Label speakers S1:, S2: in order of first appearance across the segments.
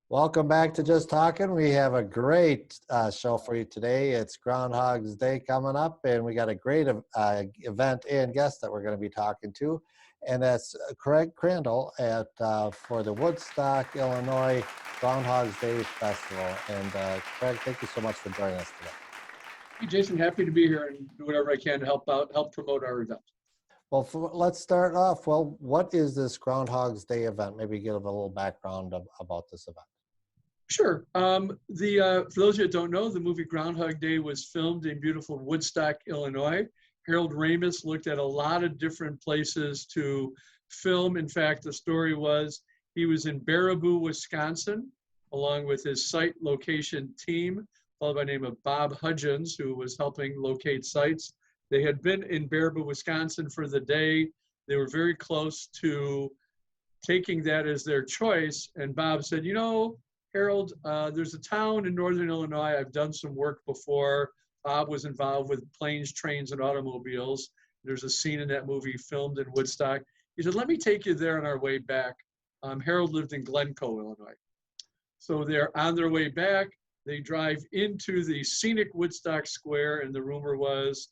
S1: Welcome back to Just Talking. We have a great show for you today. It's Groundhog's Day coming up, and we got a great event and guest that we're going to be talking to, and that's Craig Krandell at for the Woodstock, Illinois Groundhog's Day Festival. And Craig, thank you so much for joining us today.
S2: Hey, Jason, happy to be here and do whatever I can to help promote our event.
S1: Well, let's start off. Well, what is this Groundhog's Day event? Maybe give a little background about this event.
S2: Sure. For those of you that don't know, the movie Groundhog Day was filmed in beautiful Woodstock, Illinois. Harold Ramis looked at a lot of different places to film. In fact, the story was he was in Baraboo, Wisconsin, along with his site location team, followed by the name of Bob Hudgens, who was helping locate sites. They had been in Baraboo, Wisconsin for the day. They were very close to taking that as their choice. And Bob said, you know, Harold, there's a town in northern Illinois. I've done some work before. Bob was involved with planes, trains, and automobiles. There's a scene in that movie filmed in Woodstock. He said, let me take you there on our way back. Harold lived in Glencoe, Illinois. So they're on their way back. They drive into the scenic Woodstock Square, and the rumor was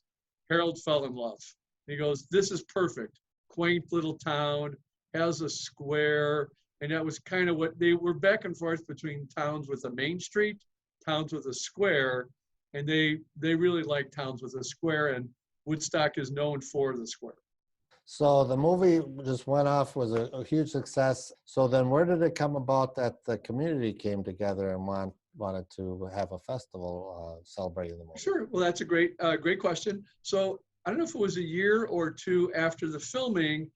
S2: Harold fell in love. He goes, this is perfect. Quaint little town, has a square. And that was kind of what they were back and forth between towns with a main street, towns with a square, and they really like towns with a square, and Woodstock is known for the square.
S1: So the movie just went off, was a huge success. So then where did it come about that the community came together and wanted to have a festival celebrating the movie?
S2: Sure. Well, that's a great question. So I don't know if it was a year or two after the filming,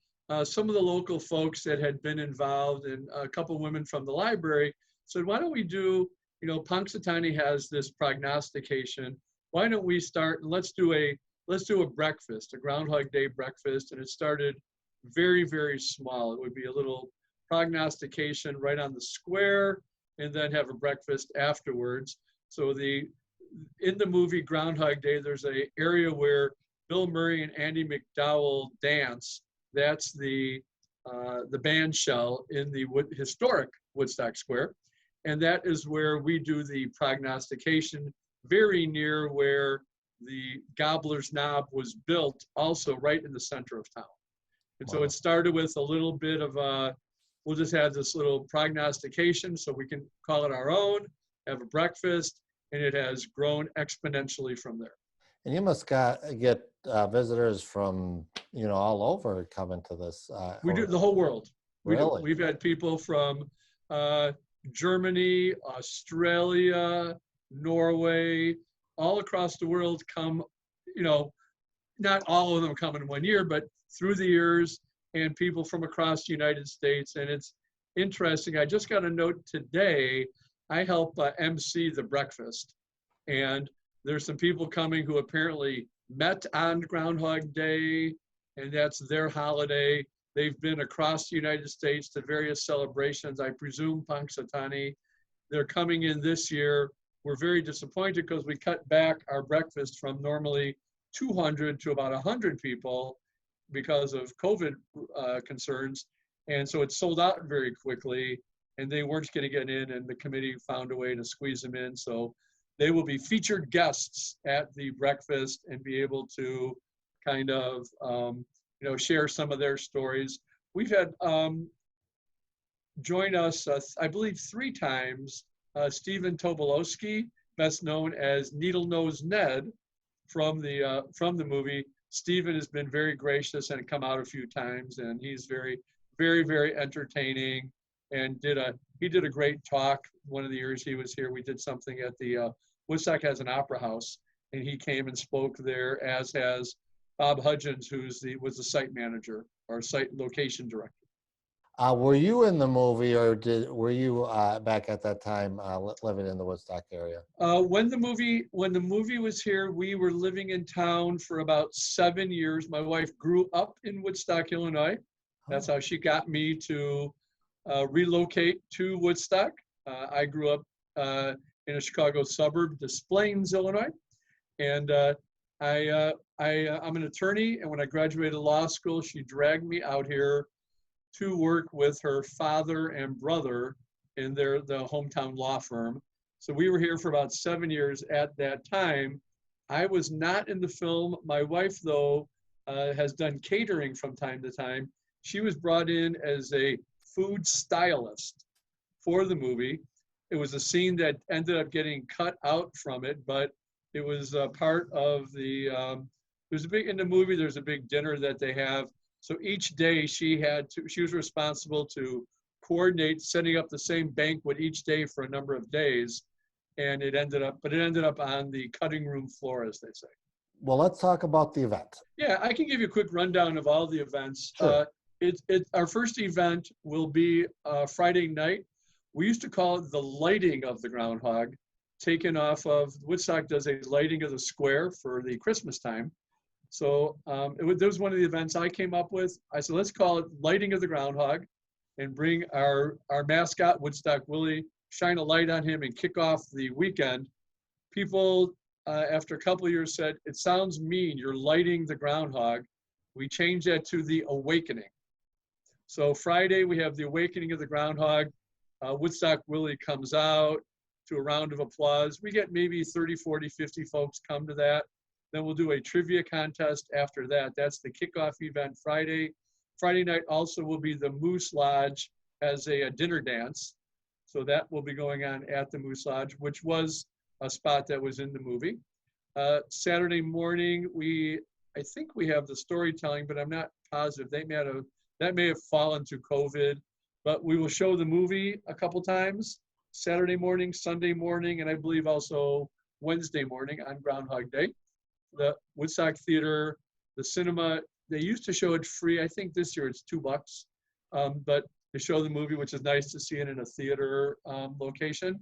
S2: some of the local folks that had been involved and a couple of women from the library said, why don't we do, you know, Punxsutawney has this prognostication. Why don't we start and let's do a breakfast, a Groundhog Day breakfast. And it started very, very small. It would be a little prognostication right on the square and then have a breakfast afterwards. So in the movie Groundhog Day, there's an area where Bill Murray and Andy McDowell dance. That's the band shell in the historic Woodstock Square. And that is where we do the prognostication, very near where the Gobbler's Knob was built, also right in the center of town. And wow. So it started with a little bit of we'll just have this little prognostication so we can call it our own, have a breakfast, and it has grown exponentially from there.
S1: And you must get visitors from, you know, all over coming to this.
S2: We do the whole world.
S1: Really?
S2: We've had people from Germany, Australia, Norway, all across the world come, you know, not all of them come in 1 year, but through the years, and people from across the United States. And it's interesting. I just got a note today. I help MC the breakfast. And there's some people coming who apparently met on Groundhog Day, and that's their holiday. They've been across the United States to various celebrations. I presume Punxsutawney. They're coming in this year. We're very disappointed because we cut back our breakfast from normally 200 to about 100 people because of COVID concerns. And so it sold out very quickly, and they weren't going to get in, and the committee found a way to squeeze them in. So they will be featured guests at the breakfast and be able to kind of, you know, share some of their stories. We've had join us, I believe, 3 times, Stephen Tobolowsky, best known as Needle Nose Ned from the movie. Stephen has been very gracious and come out a few times, and he's very, very, very entertaining, and he did a great talk. One of the years he was here, we did something at the Woodstock has an opera house, and he came and spoke there, as has Bob Hudgens, who was the site manager or site location director.
S1: Were you in the movie, or were you back at that time living in the Woodstock area?
S2: When the movie was here, we were living in town for about 7 years. My wife grew up in Woodstock, Illinois. That's how she got me to relocate to Woodstock. I grew up in a Chicago suburb, Des Plaines, Illinois. And I'm an attorney, and when I graduated law school, she dragged me out here to work with her father and brother and they're the hometown law firm. So we were here for about 7 years at that time. I was not in the film. My wife, though, has done catering from time to time. She was brought in as a food stylist for the movie. It was a scene that ended up getting cut out from it, but it was part of the, there's a big, in the movie, there's a big dinner that they have. So each day she was responsible to coordinate setting up the same banquet each day for a number of days. And it ended up on the cutting room floor, as they say.
S1: Well, let's talk about the event.
S2: Yeah, I can give you a quick rundown of all the events.
S1: Sure.
S2: Our first event will be Friday night. We used to call it the lighting of the Groundhog, taken off of, Woodstock does a lighting of the square for the Christmas time. So that was one of the events I came up with. I said, let's call it lighting of the Groundhog and bring our mascot, Woodstock Willie, shine a light on him and kick off the weekend. People, after a couple of years, said, it sounds mean, you're lighting the Groundhog. We changed that to the awakening. So Friday, we have the awakening of the Groundhog. Woodstock Willie comes out to a round of applause. We get maybe 30, 40, 50 folks come to that. Then we'll do a trivia contest after that. That's the kickoff event Friday. Friday night also will be the Moose Lodge as a dinner dance. So that will be going on at the Moose Lodge, which was a spot that was in the movie. Saturday morning, I think we have the storytelling, but I'm not positive. That may have fallen to COVID, but we will show the movie a couple times, Saturday morning, Sunday morning, and I believe also Wednesday morning on Groundhog Day. The Woodstock Theater, the cinema, they used to show it free. I think this year it's $2, but they show the movie, which is nice to see it in a theater location.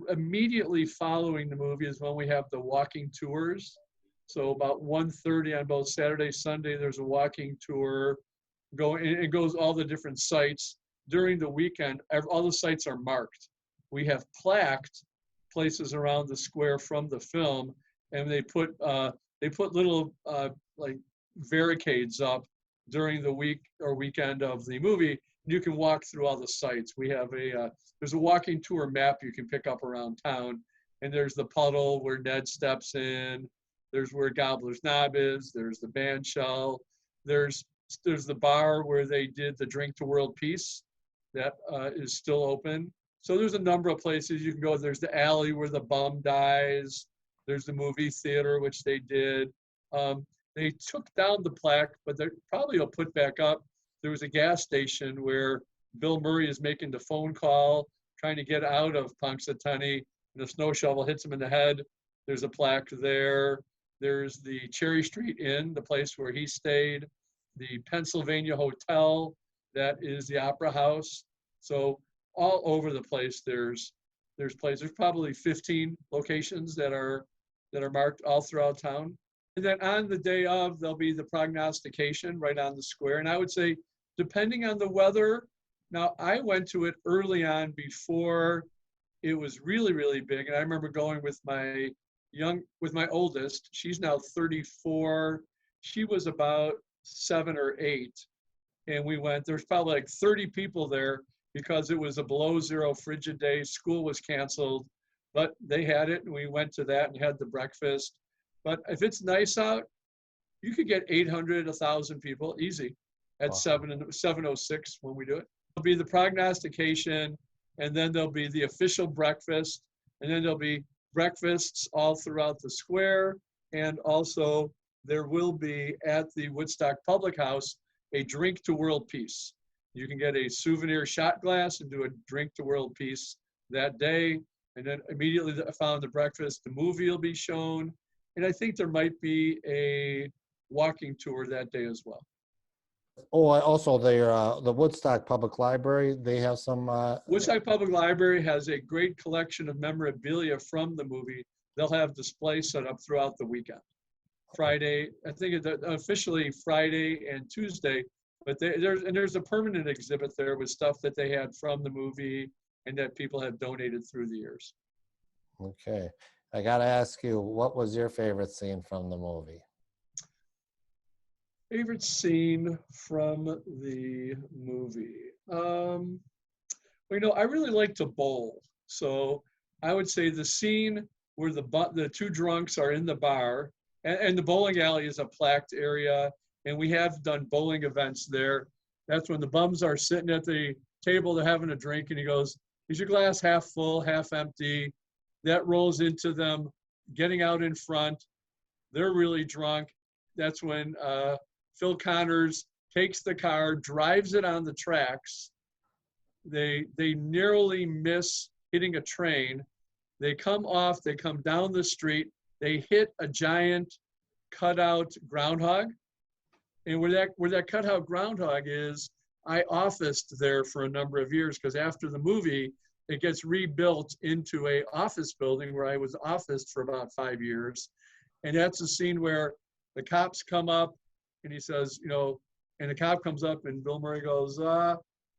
S2: Immediately following the movie is when we have the walking tours. So about 1:30 on both Saturday, Sunday, there's a walking tour. It goes all the different sites. During the weekend, all the sites are marked. We have plaqued places around the square from the film, and they put little like barricades up during the week or weekend of the movie. You can walk through all the sites. We have there's a walking tour map you can pick up around town, and there's the puddle where Ned steps in. There's where Gobbler's Knob is. There's the band shell. There's the bar where they did the Drink to World Peace that is still open. So there's a number of places you can go. There's the alley where the bum dies. There's the movie theater, which they did. They took down the plaque, but they probably will put back up. There was a gas station where Bill Murray is making the phone call, trying to get out of Punxsutawney, and a snow shovel hits him in the head. There's a plaque there. There's the Cherry Street Inn, the place where he stayed. The Pennsylvania Hotel, that is the Opera House. So all over the place, there's places. There's probably 15 locations that are marked all throughout town. And then on the day of, there'll be the prognostication right on the square. And I would say, depending on the weather, now I went to it early on before it was really, really big. And I remember going with my oldest. She's now 34. She was about 7 or 8. And we went, there's probably like 30 people there because it was a below zero frigid day. School was canceled, but they had it. And we went to that and had the breakfast. But if it's nice out, you could get 800, 1,000 people easy at 7:06 when we do it. There'll be the prognostication, and then there'll be the official breakfast, and then there'll be breakfasts all throughout the square. And also there will be at the Woodstock Public House a drink to world peace. You can get a souvenir shot glass and do a drink to world peace that day. And then immediately following the breakfast, the movie will be shown. And I think there might be a walking tour that day as well.
S1: Oh, also the Woodstock Public Library, they have some.
S2: Woodstock Public Library has a great collection of memorabilia from the movie. They'll have displays set up throughout the weekend. Friday, I think it's officially Friday and Tuesday, but there's a permanent exhibit there with stuff that they had from the movie and that people have donated through the years.
S1: Okay. I got to ask you, what was your favorite scene from the movie?
S2: Favorite scene from the movie? Well, Well, I really like to bowl. So I would say the scene where the two drunks are in the bar, and the bowling alley is a plaqued area, and we have done bowling events there. That's when the bums are sitting at the table, they're having a drink, and he goes, "Is your glass half full, half empty?" That rolls into them getting out in front. They're really drunk. That's when Phil Connors takes the car, drives it on the tracks. They narrowly miss hitting a train. They come off, they come down the street, they hit a giant cutout groundhog. And where that cutout groundhog is, I officed there for a number of years because after the movie, it gets rebuilt into a office building where I was officed for about 5 years. And that's a scene where the cops come up and he says, and the cop comes up and Bill Murray goes,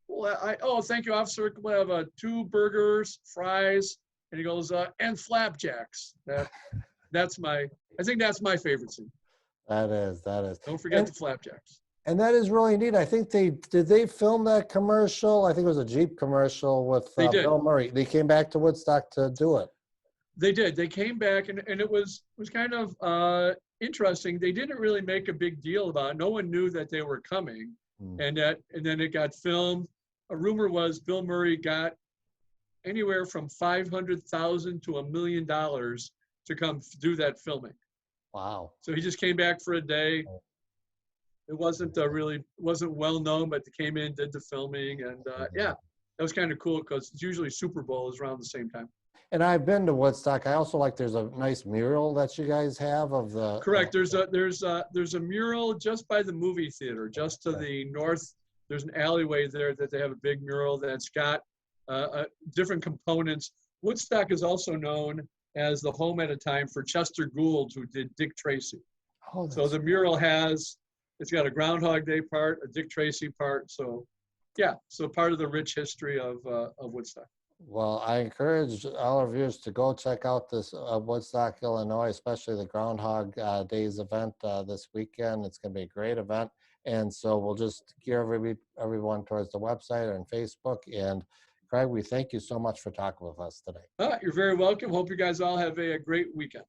S2: well, thank you, officer. We'll have 2 burgers, fries, and he goes, and flapjacks. I think that's my favorite scene.
S1: That is.
S2: Don't forget the flapjacks.
S1: And that is really neat. I think did they film that commercial? I think it was a Jeep commercial with Bill Murray. They came back to Woodstock to do it.
S2: They did. They came back, and it was kind of interesting. They didn't really make a big deal about it. No one knew that they were coming, and then it got filmed. A rumor was Bill Murray got anywhere from $500,000 to $1 million to come do that filming.
S1: Wow!
S2: So he just came back for a day. It wasn't well known, but they came in, did the filming, and that was kind of cool because usually Super Bowl is around the same time.
S1: And I've been to Woodstock. I also there's a nice mural that you guys have of the.
S2: Correct. There's a mural just by the movie theater, just to the north. There's an alleyway there that they have a big mural that's got different components. Woodstock is also known as the home at a time for Chester Gould, who did Dick Tracy.
S1: Oh,
S2: so the mural it's got a Groundhog Day part, a Dick Tracy part. So, so part of the rich history of Woodstock.
S1: Well, I encourage all our viewers to go check out this Woodstock, Illinois, especially the Groundhog Days event this weekend. It's going to be a great event. And so we'll just gear everyone towards the website and Facebook. And Craig, we thank you so much for talking with us today.
S2: You're very welcome. Hope you guys all have a great weekend.